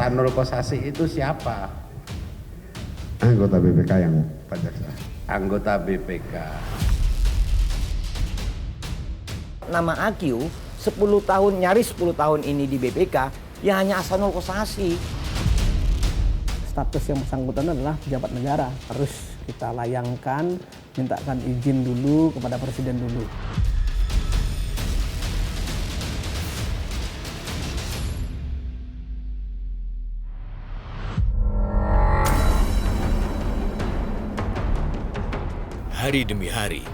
Ahsanul Kossasi itu siapa? Anggota BPK yang Pak Jaksa. Anggota BPK. Nama Aq 10 tahun, nyaris 10 tahun ini di BPK, ya hanya Ahsanul Kossasi. Status yang bersangkutan adalah pejabat negara. Harus kita layangkan, mintakan izin dulu kepada Presiden dulu. Hari demi hari,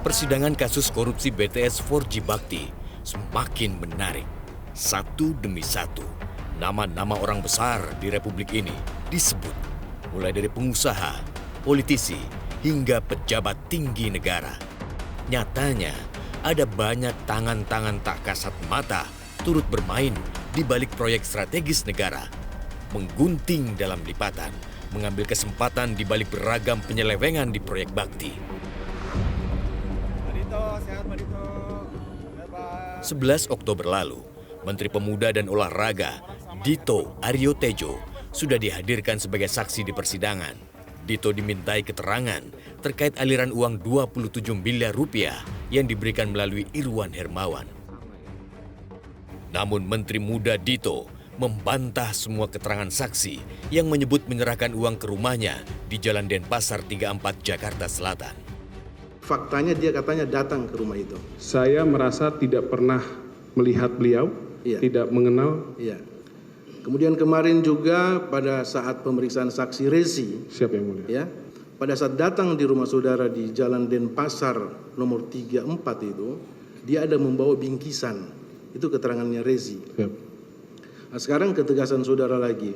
persidangan kasus korupsi BTS 4G Bakti semakin menarik. Satu demi satu, nama-nama orang besar di Republik ini disebut. Mulai dari pengusaha, politisi, hingga pejabat tinggi negara. Nyatanya, ada banyak tangan-tangan tak kasat mata turut bermain di balik proyek strategis negara. Menggunting dalam lipatan, mengambil kesempatan di balik beragam penyelewengan di proyek bakti. 11 Oktober lalu, Menteri Pemuda dan Olahraga Dito Aryo Tejo sudah dihadirkan sebagai saksi di persidangan. Dito dimintai keterangan terkait aliran uang 27 miliar rupiah yang diberikan melalui Irwan Hermawan. Namun Menteri Muda Dito membantah semua keterangan saksi yang menyebut menyerahkan uang ke rumahnya di Jalan Denpasar 34 Jakarta Selatan. Faktanya dia katanya datang ke rumah itu. Saya merasa tidak pernah melihat beliau, tidak mengenal. Iya. Kemudian kemarin juga pada saat pemeriksaan saksi Rezi, Siapa yang mulia? ya, pada saat datang di rumah saudara di Jalan Denpasar nomor 34 itu, dia ada membawa bingkisan. Itu keterangannya Rezi. Siap. Nah, sekarang ketegasan saudara lagi.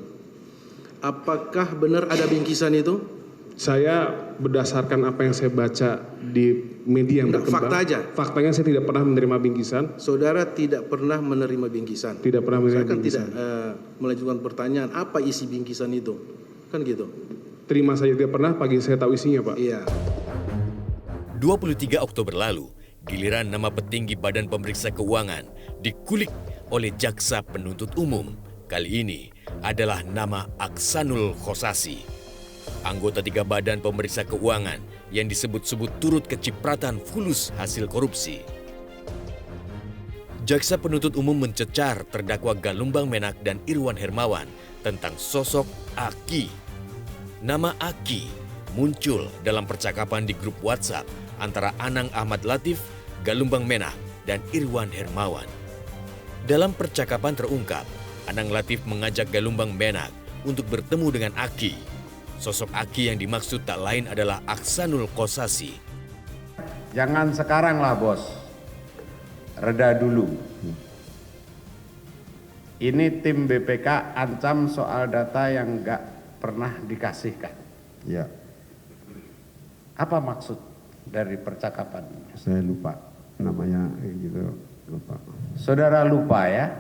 Apakah benar ada bingkisan itu? Saya berdasarkan apa yang saya baca di media yang berkembang. Fakta aja. Faktanya saya tidak pernah menerima bingkisan. Saudara tidak pernah menerima bingkisan. Tidak pernah menerima Saya kan bingkisan. tidak melanjutkan pertanyaan apa isi bingkisan itu, kan gitu. Terima saja tidak pernah, pagi saya tahu isinya, Pak. Iya. 23 Oktober lalu, giliran nama petinggi Badan Pemeriksa Keuangan dikulik oleh Jaksa Penuntut Umum. Kali ini adalah nama Ahsanul Kossasi. Anggota 3 Badan Pemeriksa Keuangan yang disebut-sebut turut kecipratan fulus hasil korupsi. Jaksa Penuntut Umum mencecar terdakwa Galumbang Menak dan Irwan Hermawan tentang sosok Aq. Nama Aq muncul dalam percakapan di grup WhatsApp antara Anang Ahmad Latif, Galumbang Menak, dan Irwan Hermawan. Dalam percakapan terungkap, Anang Latif mengajak Galumbang Menak untuk bertemu dengan Aq. Sosok Aq yang dimaksud tak lain adalah Ahsanul Kossasi. Jangan sekarang lah bos, reda dulu. Ini tim BPK ancam soal data yang nggak pernah dikasihkan. Ya, Apa maksud dari percakapan? saya lupa namanya gitu, lupa. Saudara lupa ya?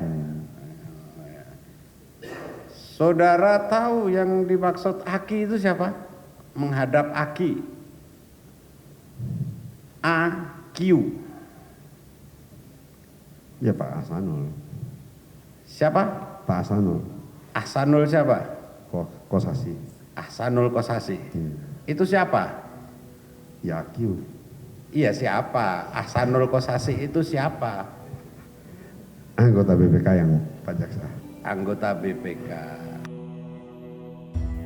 Saudara tahu yang dimaksud Aq itu siapa? Menghadap Aq. AQ. Ya Pak Ahsanul. Siapa? Pak Ahsanul. Ahsanul siapa? Kossasi. Ahsanul Kossasi. Iya. Itu siapa? Ya Aq. Iya siapa? Ahsanul Kossasi itu siapa? Anggota BPK yang Pak Jaksa. Anggota BPK.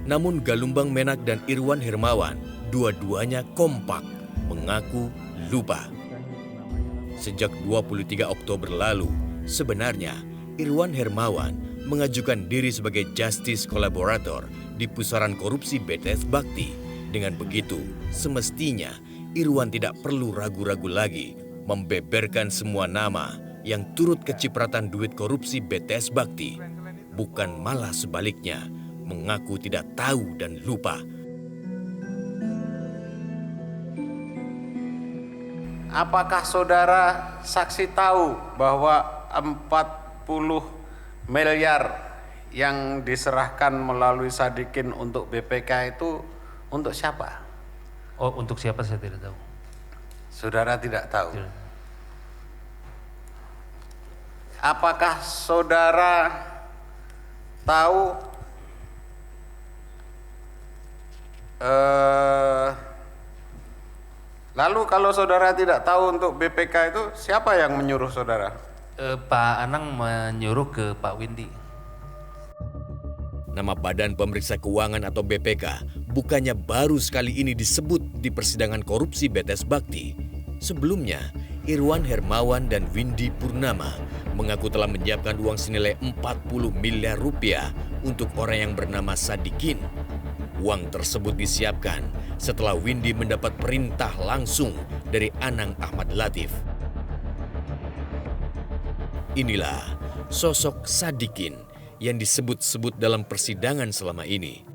Namun Galumbang Menak dan Irwan Hermawan dua-duanya kompak mengaku lupa. Sejak 23 Oktober lalu, sebenarnya Irwan Hermawan mengajukan diri sebagai justice collaborator di pusaran korupsi BTS Bakti. Dengan begitu, semestinya Irwan tidak perlu ragu-ragu lagi membeberkan semua nama yang turut kecipratan duit korupsi BTS Bakti. Bukan malah sebaliknya, mengaku tidak tahu dan lupa. Apakah saudara saksi tahu bahwa 40 miliar yang diserahkan melalui Sadikin untuk BPK itu untuk siapa? Oh, untuk siapa saya tidak tahu. Saudara tidak tahu. Tidak. Apakah saudara tahu Lalu kalau saudara tidak tahu untuk BPK itu, siapa yang menyuruh saudara? Pak Anang menyuruh ke Pak Windy. Nama Badan Pemeriksa Keuangan atau BPK bukannya baru sekali ini disebut di persidangan korupsi BTS Bakti. Sebelumnya, Irwan Hermawan dan Windy Purnama mengaku telah menyiapkan uang senilai 40 miliar rupiah untuk orang yang bernama Sadikin. Uang tersebut disiapkan setelah Windy mendapat perintah langsung dari Anang Ahmad Latif. Inilah sosok Sadikin yang disebut-sebut dalam persidangan selama ini.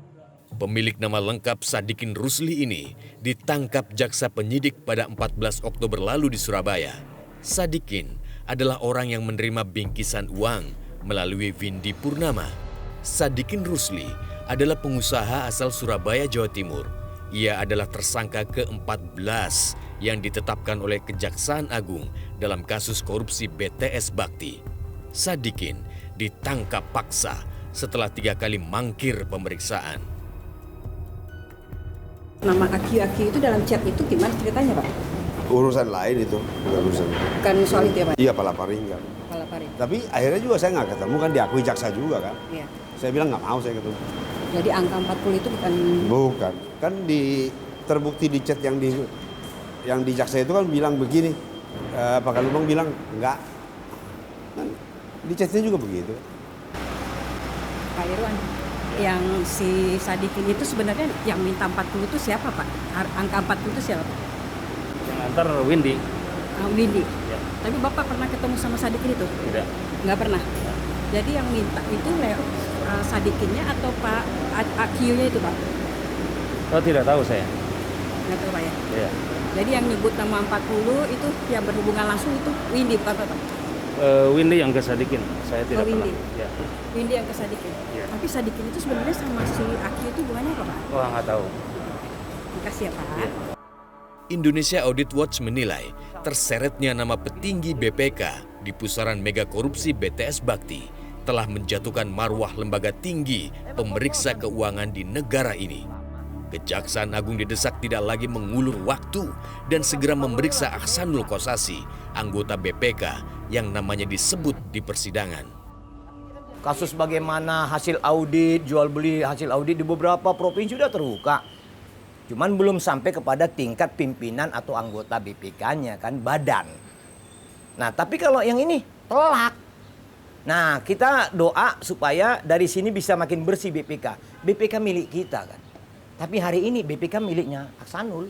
Pemilik nama lengkap Sadikin Rusli ini ditangkap jaksa penyidik pada 14 Oktober lalu di Surabaya. Sadikin adalah orang yang menerima bingkisan uang melalui Windy Purnama. Sadikin Rusli adalah pengusaha asal Surabaya, Jawa Timur. Ia adalah tersangka ke-14 yang ditetapkan oleh Kejaksaan Agung dalam kasus korupsi BTS Bakti. Sadikin ditangkap paksa setelah 3 kali mangkir pemeriksaan. Nama Aki itu dalam chat itu gimana ceritanya, Pak? Urusan lain itu, bukan urusan. Bukan soal itu ya, Pak? Iya, palaparing kan. Palaparing. Tapi akhirnya juga saya nggak ketemu, kan diakui jaksa juga kan. Iya. Saya bilang nggak mau saya ketemu. Jadi angka 40 itu bukan... Bukan, kan terbukti di chat yang di jaksa itu kan bilang begini. Pak Kalumang bilang enggak. Kan di chatnya juga begitu. Pak Irwan, yang si Sadikin itu sebenarnya yang minta 40 itu siapa, Pak? Angka 40 itu siapa, Pak? Yang antar Windy. Windy. Ya. Tapi Bapak pernah ketemu sama Sadikin itu? Tidak. Nggak pernah? Jadi yang minta itu Sadikinnya atau Pak Akiunya itu, Pak? Oh, tidak tahu saya. Nggak tahu, Pak ya? Iya. Jadi yang nyebut nama 40 itu yang berhubungan langsung itu Windy, Pak? Windy yang ke Sadikin, saya tidak pernah. Windy. Ya. Windy yang ke Sadikin. Iya. Tapi Sadikin itu sebenarnya sama si Aki itu hubungannya apa, Pak? Oh, nggak tahu. Makasih ya, Pak. Iya. Indonesia Audit Watch menilai terseretnya nama petinggi BPK di pusaran mega korupsi BTS Bakti telah menjatuhkan marwah lembaga tinggi pemeriksa keuangan di negara ini. Kejaksaan Agung didesak tidak lagi mengulur waktu dan segera memeriksa Ahsanul Kossasi, anggota BPK yang namanya disebut di persidangan. Kasus bagaimana hasil audit, jual beli hasil audit di beberapa provinsi sudah terbuka. Cuman belum sampai kepada tingkat pimpinan atau anggota BPK-nya kan, badan. Nah, tapi kalau yang ini telak. Nah, kita doa supaya dari sini bisa makin bersih BPK. BPK milik kita kan. Tapi hari ini BPK miliknya Ahsanul.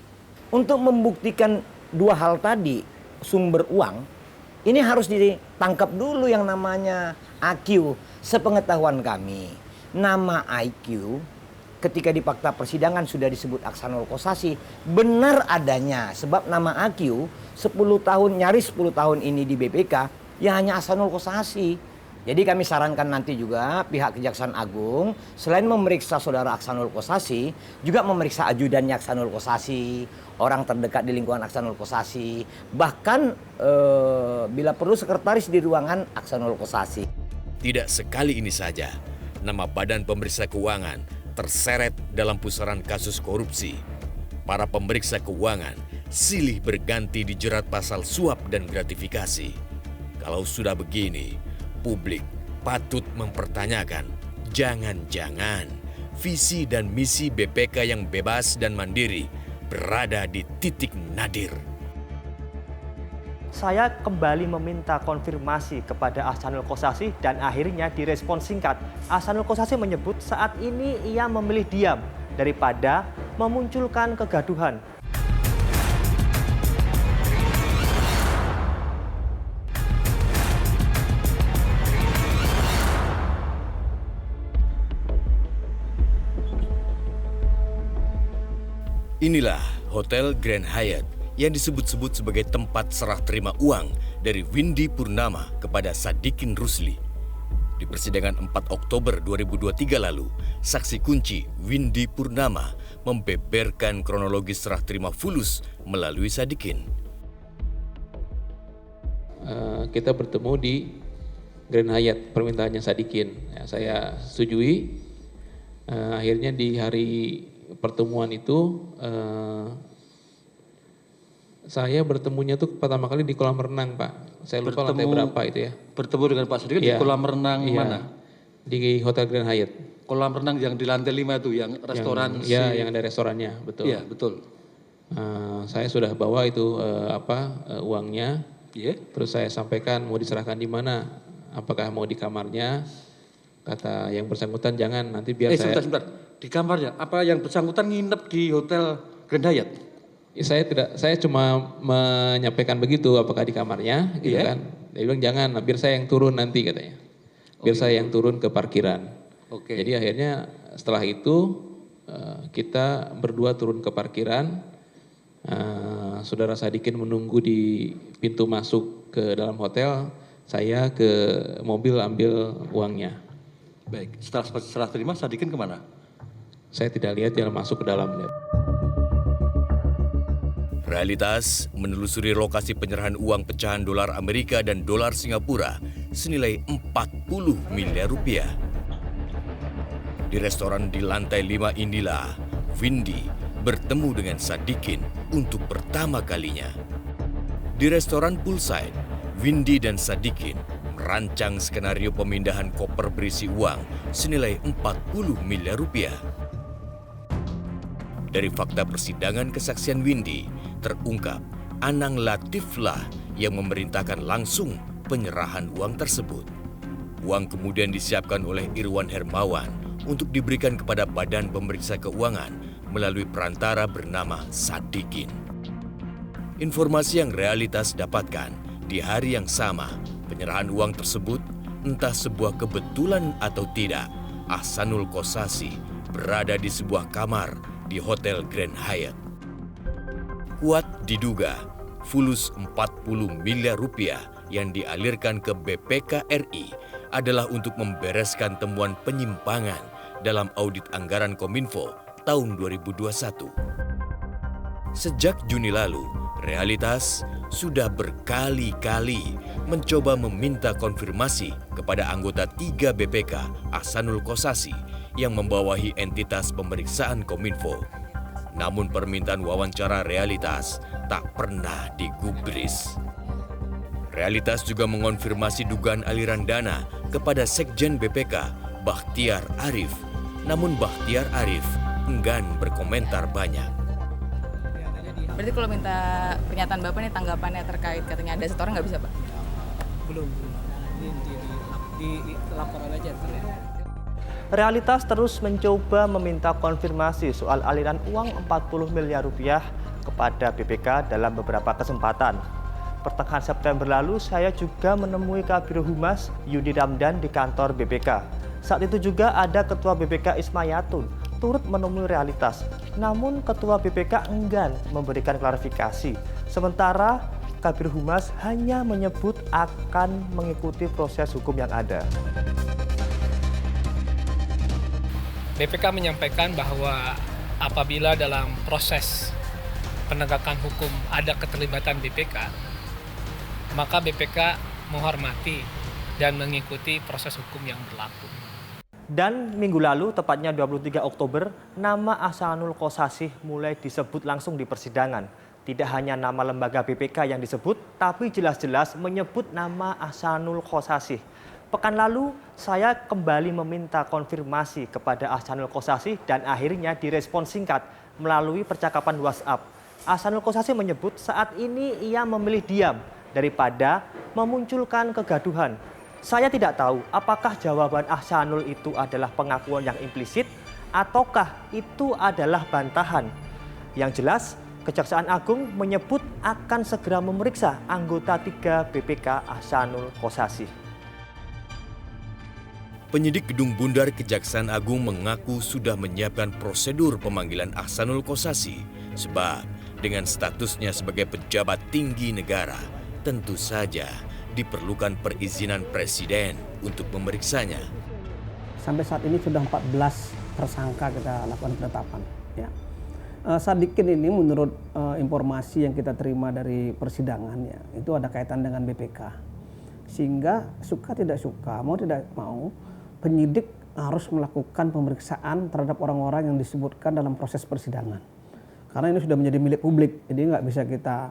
Untuk membuktikan dua hal tadi, sumber uang, ini harus ditangkap dulu yang namanya IQ. Sepengetahuan kami, nama IQ ketika di fakta persidangan sudah disebut Ahsanul Kossasi, benar adanya. Sebab nama IQ 10 tahun, nyaris 10 tahun ini di BPK, ya hanya Ahsanul Kossasi. Jadi kami sarankan nanti juga pihak Kejaksaan Agung selain memeriksa saudara Ahsanul Kossasi, juga memeriksa ajudannya Ahsanul Kossasi, orang terdekat di lingkungan Ahsanul Kossasi, bahkan bila perlu sekretaris di ruangan Ahsanul Kossasi. Tidak sekali ini saja, nama Badan Pemeriksa Keuangan terseret dalam pusaran kasus korupsi. Para pemeriksa keuangan silih berganti dijerat pasal suap dan gratifikasi. Kalau sudah begini, publik patut mempertanyakan, jangan-jangan visi dan misi BPK yang bebas dan mandiri berada di titik nadir. Saya kembali meminta konfirmasi kepada Ahsanul Kossasi dan akhirnya direspon singkat. Ahsanul Kossasi menyebut saat ini ia memilih diam daripada memunculkan kegaduhan. Inilah Hotel Grand Hyatt yang disebut-sebut sebagai tempat serah terima uang dari Windy Purnama kepada Sadikin Rusli. Di persidangan 4 Oktober 2023 lalu, saksi kunci Windy Purnama membeberkan kronologis serah terima fulus melalui Sadikin. Kita bertemu di Grand Hyatt, permintaannya Sadikin. Ya, saya setujui. Akhirnya di hari pertemuan itu saya bertemunya tuh pertama kali di kolam renang, Pak. Saya lupa lantai berapa itu ya. Bertemu dengan Pak Sadikin di kolam renang mana? Di Hotel Grand Hyatt. Kolam renang yang di lantai 5 itu, yang restoran yang ada restorannya, betul. Iya, betul. Saya sudah bawa itu uangnya. Iya. Terus saya sampaikan mau diserahkan di mana? Apakah mau di kamarnya? Kata yang bersangkutan jangan, nanti biar saya. Sebentar. Di kamarnya. Apa yang bersangkutan nginep di Hotel Grand Hyatt? Saya cuma menyampaikan begitu, apakah di kamarnya, gitu kan. Dia bilang jangan, biar saya yang turun nanti katanya. Biar saya yang turun ke parkiran. Jadi akhirnya setelah itu kita berdua turun ke parkiran. Saudara Sadikin menunggu di pintu masuk ke dalam hotel. Saya ke mobil ambil uangnya. Baik, setelah terima Sadikin kemana? Saya tidak lihat dia masuk ke dalam. Realitas menelusuri lokasi penyerahan uang pecahan dolar Amerika dan dolar Singapura senilai 40 miliar rupiah. Di restoran di lantai 5 inilah Windy bertemu dengan Sadikin untuk pertama kalinya. Di restoran poolside, Windy dan Sadikin merancang skenario pemindahan koper berisi uang senilai 40 miliar rupiah. Dari fakta persidangan kesaksian Windy, terungkap Anang Latiflah yang memerintahkan langsung penyerahan uang tersebut. Uang kemudian disiapkan oleh Irwan Hermawan untuk diberikan kepada Badan Pemeriksa Keuangan melalui perantara bernama Sadikin. Informasi yang realitas dapatkan di hari yang sama, penyerahan uang tersebut entah sebuah kebetulan atau tidak, Ahsanul Kossasi berada di sebuah kamar di Hotel Grand Hyatt. Kuat diduga, fulus 40 miliar rupiah yang dialirkan ke BPK RI adalah untuk membereskan temuan penyimpangan dalam audit anggaran Kominfo tahun 2021. Sejak Juni lalu, Realitas sudah berkali-kali mencoba meminta konfirmasi kepada anggota 3 BPK Ahsanul Kossasi yang membawahi entitas pemeriksaan Kominfo. Namun permintaan wawancara Realitas tak pernah digubris. Realitas juga mengonfirmasi dugaan aliran dana kepada Sekjen BPK Bakhtiar Arif. Namun Bakhtiar Arif enggan berkomentar banyak. Berarti kalau minta pernyataan Bapak nih tanggapannya terkait katanya ada setoran nggak bisa Pak? Belum. Di laporan aja. Realitas terus mencoba meminta konfirmasi soal aliran uang 40 miliar rupiah kepada BPK dalam beberapa kesempatan. Pertengahan September lalu saya juga menemui Kabiro Humas Yudi Ramdan di kantor BPK. Saat itu juga ada Ketua BPK Ismayatun turut menemui Realitas. Namun Ketua BPK enggan memberikan klarifikasi. Sementara Kabiro Humas hanya menyebut akan mengikuti proses hukum yang ada. BPK menyampaikan bahwa apabila dalam proses penegakan hukum ada keterlibatan BPK, maka BPK menghormati dan mengikuti proses hukum yang berlaku. Dan minggu lalu, tepatnya 23 Oktober, nama Ahsanul Kossasi mulai disebut langsung di persidangan. Tidak hanya nama lembaga BPK yang disebut, tapi jelas-jelas menyebut nama Ahsanul Kossasi. Pekan lalu, saya kembali meminta konfirmasi kepada Ahsanul Kossasi dan akhirnya direspon singkat melalui percakapan WhatsApp. Ahsanul Kossasi menyebut saat ini ia memilih diam daripada memunculkan kegaduhan. Saya tidak tahu apakah jawaban Ahsanul itu adalah pengakuan yang implisit ataukah itu adalah bantahan. Yang jelas, Kejaksaan Agung menyebut akan segera memeriksa anggota 3 BPK Ahsanul Kossasi. Penyidik Gedung Bundar Kejaksaan Agung mengaku sudah menyiapkan prosedur pemanggilan Ahsanul Kossasi sebab dengan statusnya sebagai pejabat tinggi negara, tentu saja diperlukan perizinan Presiden untuk memeriksanya. Sampai saat ini sudah 14 tersangka kita lakukan penetapan. Ya. Sadikin ini menurut informasi yang kita terima dari persidangan ya, itu ada kaitan dengan BPK. Sehingga suka tidak suka, mau tidak mau, penyidik harus melakukan pemeriksaan terhadap orang-orang yang disebutkan dalam proses persidangan. Karena ini sudah menjadi milik publik, jadi nggak bisa kita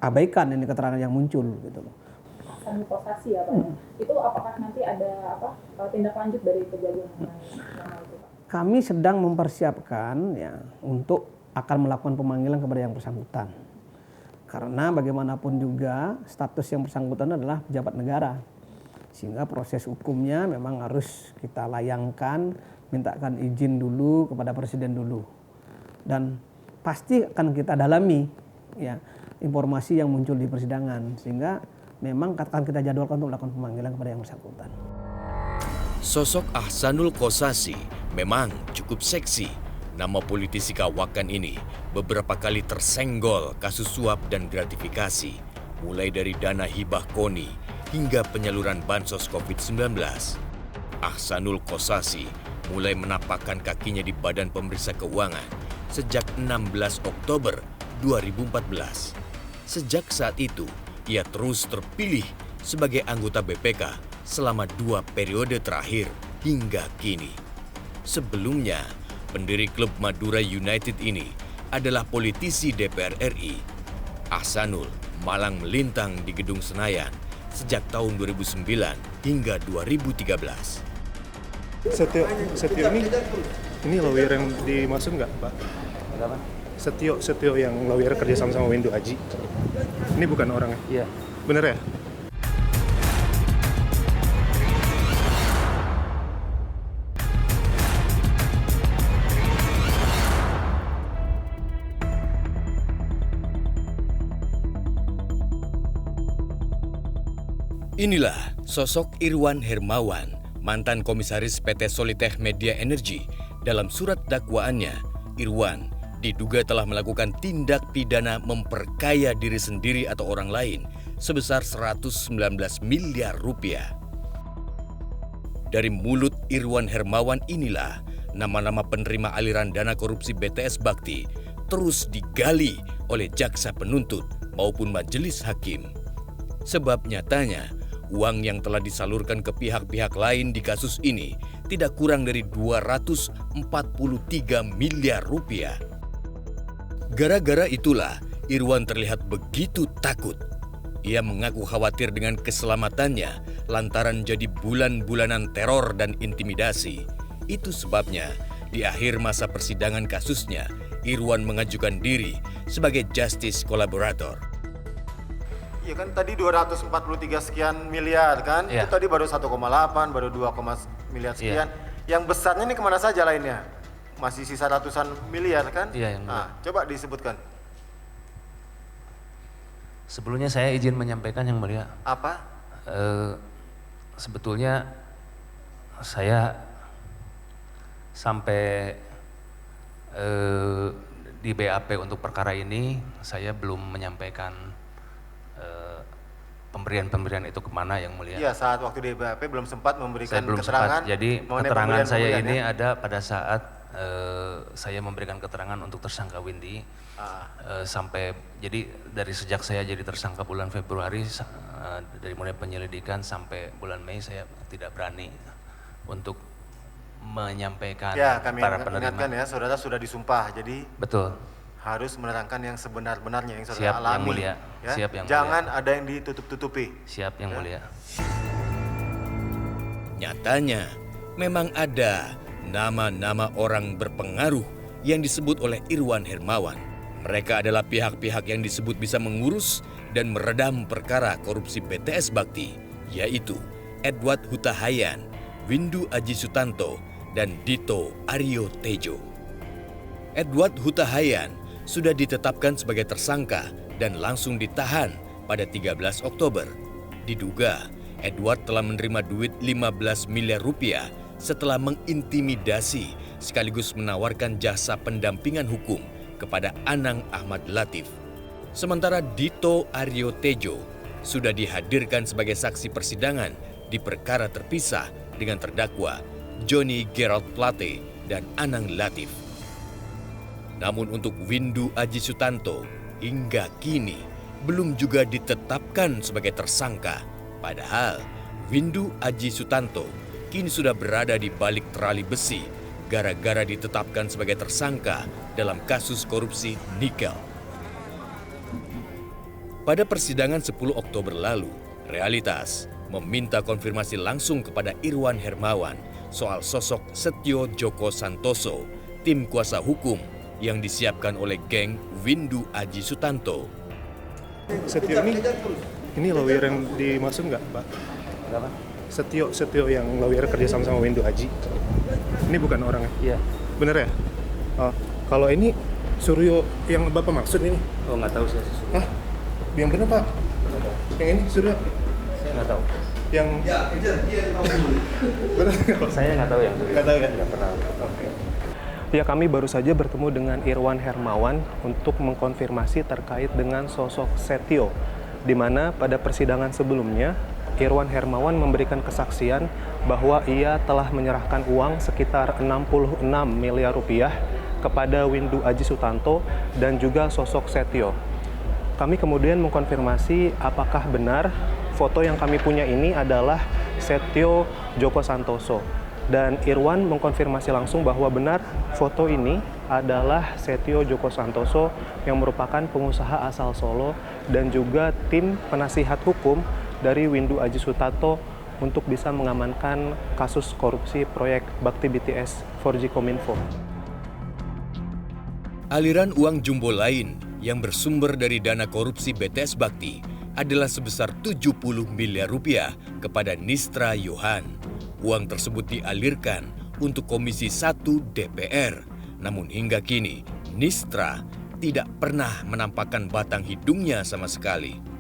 abaikan ini keterangan yang muncul gitu loh. Ahsanul Qosasi ya Pak. Itu apakah nanti ada tindak lanjut dari kejadian yang itu Pak? Kami sedang mempersiapkan ya untuk akan melakukan pemanggilan kepada yang bersangkutan. Karena bagaimanapun juga status yang bersangkutan adalah pejabat negara. Sehingga proses hukumnya memang harus kita layangkan, mintakan izin dulu kepada presiden dulu. Dan pasti akan kita dalami ya informasi yang muncul di persidangan, sehingga memang akan kita jadwalkan untuk melakukan pemanggilan kepada yang bersangkutan. Sosok Ahsanul Qosasi memang cukup seksi. Nama politisi kawakan ini beberapa kali tersenggol kasus suap dan gratifikasi, mulai dari dana hibah KONI hingga penyaluran bansos COVID-19. Ahsanul Qosasi mulai menapakkan kakinya di Badan Pemeriksa Keuangan sejak 16 Oktober 2014. Sejak saat itu, ia terus terpilih sebagai anggota BPK selama 2 periode terakhir hingga kini. Sebelumnya, pendiri klub Madura United ini adalah politisi DPR RI. Ahsanul malang melintang di Gedung Senayan sejak tahun 2009 hingga 2013. Setio ini lawyer yang dimaksud nggak Pak? Apa? Setio yang lawyer kerja sama Windu Aji. Ini bukan orangnya? Iya. Bener ya? Inilah sosok Irwan Hermawan, mantan komisaris PT Solitech Media Energy. Dalam surat dakwaannya, Irwan diduga telah melakukan tindak pidana memperkaya diri sendiri atau orang lain sebesar 119 miliar rupiah. Dari mulut Irwan Hermawan inilah nama-nama penerima aliran dana korupsi BTS Bakti terus digali oleh jaksa penuntut maupun majelis hakim. Sebab nyatanya, uang yang telah disalurkan ke pihak-pihak lain di kasus ini tidak kurang dari 243 miliar rupiah. Gara-gara itulah Irwan terlihat begitu takut. Ia mengaku khawatir dengan keselamatannya lantaran jadi bulan-bulanan teror dan intimidasi. Itu sebabnya di akhir masa persidangan kasusnya, Irwan mengajukan diri sebagai justice collaborator. Iya kan tadi 243 sekian miliar kan, Itu tadi baru 1,8, baru 2, miliar sekian. Yang besarnya ini kemana saja lainnya? Masih sisa ratusan miliar kan? Iya, yang coba disebutkan. Sebelumnya saya izin menyampaikan Yang Mulia. Apa? Sebetulnya saya sampai di BAP untuk perkara ini saya belum menyampaikan pemberian itu kemana Yang Mulia. Iya, saat waktu di BAP belum sempat memberikan saya belum keterangan. Sempat. Jadi mengenai keterangan saya ini ya? ada pada saat saya memberikan keterangan untuk tersangka Windy. Sampai jadi dari sejak saya jadi tersangka bulan Februari, dari mulai penyelidikan sampai bulan Mei saya tidak berani untuk menyampaikan kami para penerima. ingatkan ya, saudara sudah disumpah, jadi betul harus menerangkan yang sebenar-benarnya yang saudara siap alami. Yang Mulia. Ya? Siap Yang Jangan Mulia. ada yang ditutup-tutupi. Siap Yang Mulia. Nyatanya, memang ada nama-nama orang berpengaruh yang disebut oleh Irwan Hermawan. Mereka adalah pihak-pihak yang disebut bisa mengurus dan meredam perkara korupsi BTS Bakti, yaitu Edward Huta Hayan, Windu Aji Sutanto, dan Dito Aryo Tejo. Edward Huta Hayan sudah ditetapkan sebagai tersangka dan langsung ditahan pada 13 Oktober. Diduga, Edward telah menerima duit 15 miliar rupiah setelah mengintimidasi sekaligus menawarkan jasa pendampingan hukum kepada Anang Ahmad Latif. Sementara Dito Aryo Tejo sudah dihadirkan sebagai saksi persidangan di perkara terpisah dengan terdakwa Johnny Gerald Plate dan Anang Latif. Namun untuk Windu Aji Sutanto hingga kini belum juga ditetapkan sebagai tersangka. Padahal Windu Aji Sutanto kini sudah berada di balik terali besi gara-gara ditetapkan sebagai tersangka dalam kasus korupsi nikel. Pada persidangan 10 Oktober lalu, Realitas meminta konfirmasi langsung kepada Irwan Hermawan soal sosok Setio Joko Santoso, tim kuasa hukum yang disiapkan oleh geng Windu Aji Sutanto. Setio ini lawyer yang dimaksud nggak, Pak? Berapa? Setio yang lawyer kerja sama Windu Aji. Ini bukan orangnya? Iya. Bener ya? Oh, kalau ini Suryo yang Bapak maksud ini? Oh, nggak tahu saya. Hah? Yang bener, Pak? Yang ini Suryo? Saya nggak tahu. Yang... Ya, bener nggak, Pak? Saya nggak tahu yang Suryo. Nggak tahu ya? Nggak pernah. Oke. Ya, kami baru saja bertemu dengan Irwan Hermawan untuk mengkonfirmasi terkait dengan sosok Setio, di mana pada persidangan sebelumnya Irwan Hermawan memberikan kesaksian bahwa ia telah menyerahkan uang sekitar 66 miliar rupiah kepada Windu Aji Sutanto dan juga sosok Setio. Kami kemudian mengkonfirmasi apakah benar foto yang kami punya ini adalah Setio Joko Santoso. Dan Irwan mengkonfirmasi langsung bahwa benar foto ini adalah Setio Joko Santoso yang merupakan pengusaha asal Solo dan juga tim penasihat hukum dari Windu Aji Sutanto untuk bisa mengamankan kasus korupsi proyek Bakti BTS 4G Kominfo. Aliran uang jumbo lain yang bersumber dari dana korupsi BTS Bakti adalah sebesar 70 miliar rupiah kepada Nistra Yohan. Uang tersebut dialirkan untuk Komisi 1 DPR. Namun hingga kini, Nistra tidak pernah menampakkan batang hidungnya sama sekali.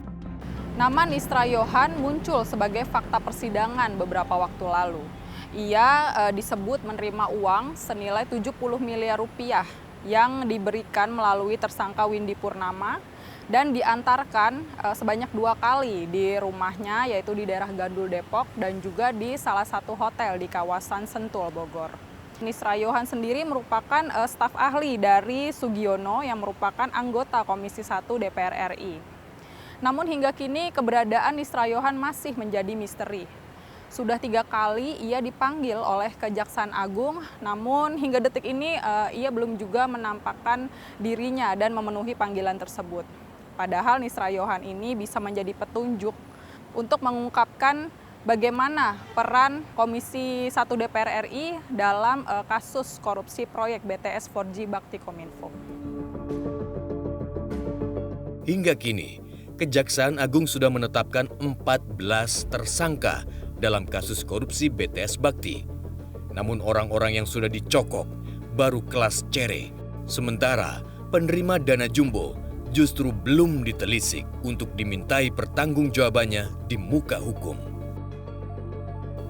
Nama Nistra Yohan muncul sebagai fakta persidangan beberapa waktu lalu. Ia disebut menerima uang senilai 70 miliar rupiah yang diberikan melalui tersangka Windy Purnama dan diantarkan sebanyak 2 kali di rumahnya, yaitu di daerah Gandul, Depok, dan juga di salah satu hotel di kawasan Sentul, Bogor. Nistra Yohan sendiri merupakan staf ahli dari Sugiono yang merupakan anggota Komisi 1 DPR RI. Namun hingga kini keberadaan Nistra Yohan masih menjadi misteri. Sudah 3 kali ia dipanggil oleh Kejaksaan Agung, namun hingga detik ini ia belum juga menampakkan dirinya dan memenuhi panggilan tersebut. Padahal Nistra Yohan ini bisa menjadi petunjuk untuk mengungkapkan bagaimana peran Komisi 1 DPR RI dalam kasus korupsi proyek BTS 4G Bakti Kominfo. Hingga kini, Kejaksaan Agung sudah menetapkan 14 tersangka dalam kasus korupsi BTS Bakti. Namun orang-orang yang sudah dicokok baru kelas cere. Sementara penerima dana jumbo justru belum ditelisik untuk dimintai pertanggungjawabannya di muka hukum.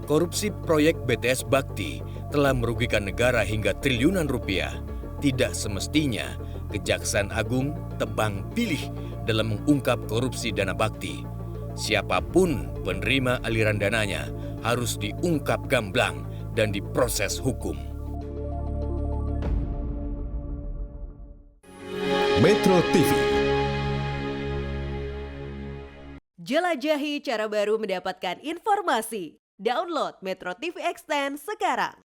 Korupsi proyek BTS Bakti telah merugikan negara hingga triliunan rupiah. Tidak semestinya Kejaksaan Agung tebang pilih dalam mengungkap korupsi dana bakti. Siapapun penerima aliran dananya harus diungkap gamblang dan diproses hukum. Metro TV. Jelajahi cara baru mendapatkan informasi. Download Metro TV Extend sekarang.